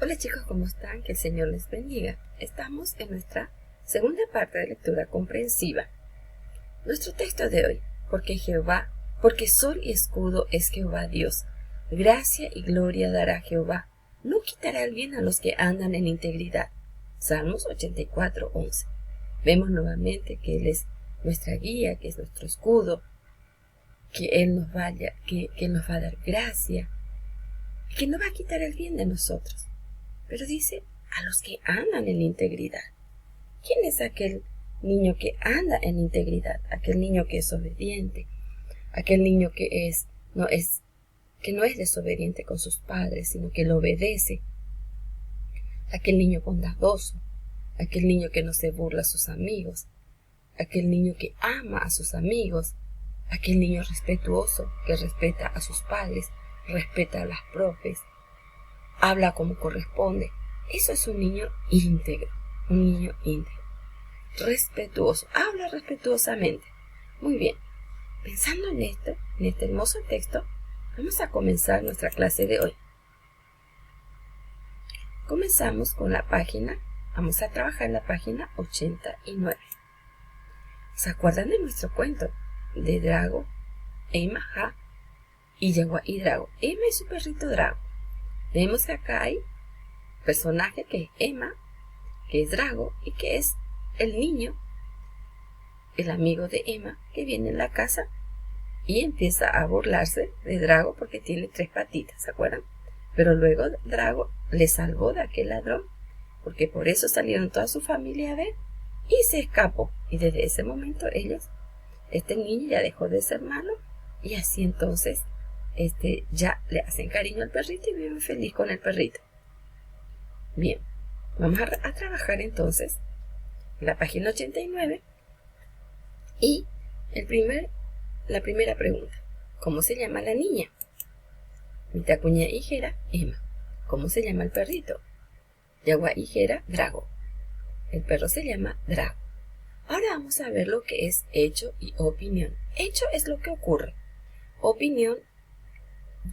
Hola chicos, ¿cómo están? Que el Señor les bendiga. Estamos en nuestra segunda parte de lectura comprensiva. Nuestro texto de hoy, porque sol y escudo es Jehová Dios. Gracia y gloria dará Jehová. No quitará el bien a los que andan en integridad. Salmos 84:11. Vemos nuevamente que Él es nuestra guía, que es nuestro escudo, que Él nos va a dar gracia, que no va a quitar el bien de nosotros. Pero dice, a los que andan en integridad. ¿Quién es aquel niño que anda en integridad? Aquel niño que es obediente. Aquel niño que no es desobediente con sus padres, sino que lo obedece. Aquel niño bondadoso. Aquel niño que no se burla a sus amigos. Aquel niño que ama a sus amigos. Aquel niño respetuoso que respeta a sus padres, respeta a las profes, habla como corresponde. Eso es un niño íntegro, respetuoso, habla respetuosamente. Muy bien, pensando en este hermoso texto, vamos a comenzar nuestra clase de hoy. Comenzamos con vamos a trabajar en la página 89. ¿Se acuerdan de nuestro cuento? De Drago, Emma, Ja y Yagua y Drago. Emma es su perrito Drago. Vemos que acá hay personaje que es Emma, que es Drago y que es el niño, el amigo de Emma, que viene en la casa y empieza a burlarse de Drago porque tiene 3 patitas, ¿se acuerdan? Pero luego Drago le salvó de aquel ladrón, porque por eso salieron toda su familia a ver y se escapó. Y desde ese momento este niño ya dejó de ser malo y así entonces ya le hacen cariño al perrito y viven feliz con el perrito. Bien, vamos a trabajar entonces en la página 89 y la primera pregunta. ¿Cómo se llama la niña? Mitacuña hijera, Emma. ¿Cómo se llama el perrito? Yagua hijera, Drago. El perro se llama Drago. Ahora vamos a ver lo que es hecho y opinión. Hecho es lo que ocurre. Opinión,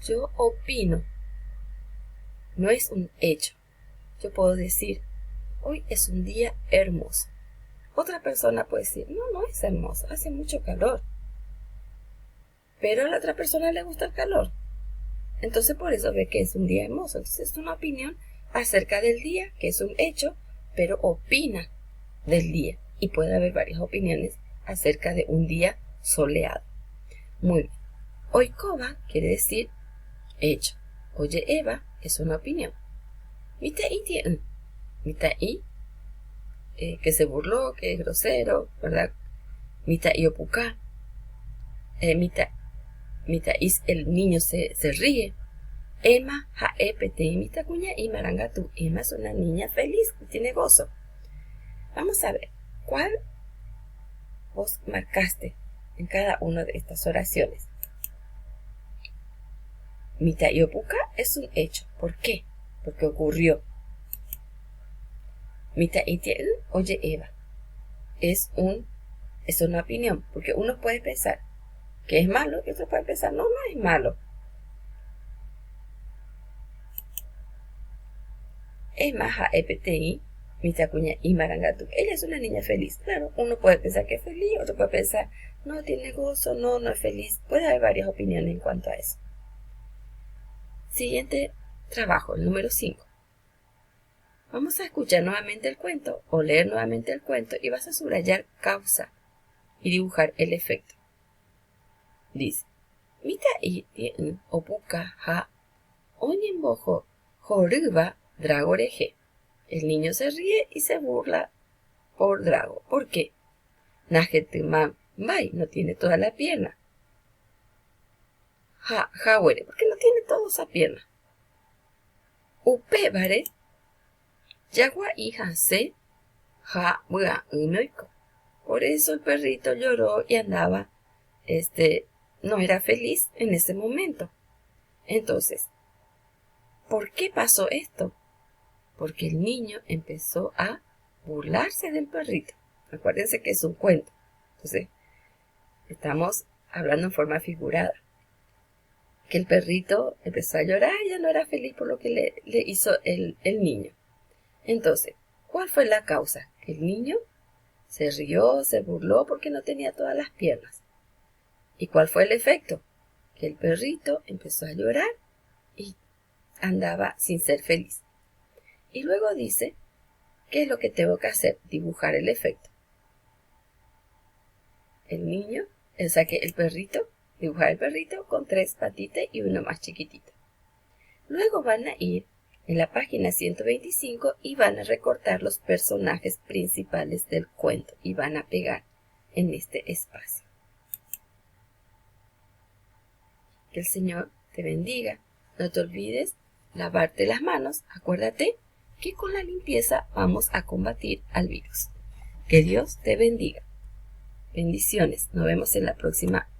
yo opino. No es un hecho. Yo puedo decir, hoy es un día hermoso. Otra persona puede decir, no es hermoso, hace mucho calor. Pero a la otra persona le gusta el calor. Entonces por eso ve que es un día hermoso. Entonces es una opinión acerca del día, que es un hecho, pero opina del día. Y puede haber varias opiniones acerca de un día soleado. Muy bien. Oikoba quiere decir hecho. Oye Eva es una opinión. Mitaí tien. Mitaí, que se burló, que es grosero, ¿verdad? Mitaí opuká. Mitaí, el niño se ríe. Emma, jaepete, mitacuña y marangatu. Emma es una niña feliz, que tiene gozo. Vamos a ver, ¿cuál vos marcaste en cada una de estas oraciones? Mitaí opuká es un hecho. ¿Por qué? Porque ocurrió. Mitaí tien, oye Eva, es una opinión, porque uno puede pensar que es malo y otro puede pensar, no es malo. Emma, jaepete, mitacuña y marangatu. Ella es una niña feliz. Claro, uno puede pensar que es feliz, otro puede pensar, no tiene gozo, no es feliz. Puede haber varias opiniones en cuanto a eso. Siguiente trabajo, el número 5. Vamos a escuchar nuevamente el cuento o leer nuevamente el cuento y vas a subrayar causa y dibujar el efecto. Dice, Mitaí tien opuka ja oñembojo joruba dragoreje. El niño se ríe y se burla por Drago. ¿Por qué? Najetumam Bai no tiene toda la pierna. Jawere, porque no tiene toda esa pierna. Upebare, Yagua y Hase, Ja Bua Unoiko. Por eso el perrito lloró y andaba, no era feliz en ese momento. Entonces, ¿por qué pasó esto? Porque el niño empezó a burlarse del perrito. Acuérdense que es un cuento. Entonces, estamos hablando en forma figurada. que el perrito empezó a llorar, ya no era feliz por lo que le hizo el niño. Entonces, ¿cuál fue la causa? Que el niño se rió, se burló porque no tenía todas las piernas. ¿Y cuál fue el efecto? Que el perrito empezó a llorar y andaba sin ser feliz. Y luego dice, ¿qué es lo que tengo que hacer? Dibujar el efecto. El niño, o sea que el perrito, dibujar el perrito con 3 patitas y uno más chiquitito. Luego van a ir en la página 125 y van a recortar los personajes principales del cuento y van a pegar en este espacio. Que el Señor te bendiga. No te olvides lavarte las manos. Acuérdate que con la limpieza vamos a combatir al virus. Que Dios te bendiga. Bendiciones. Nos vemos en la próxima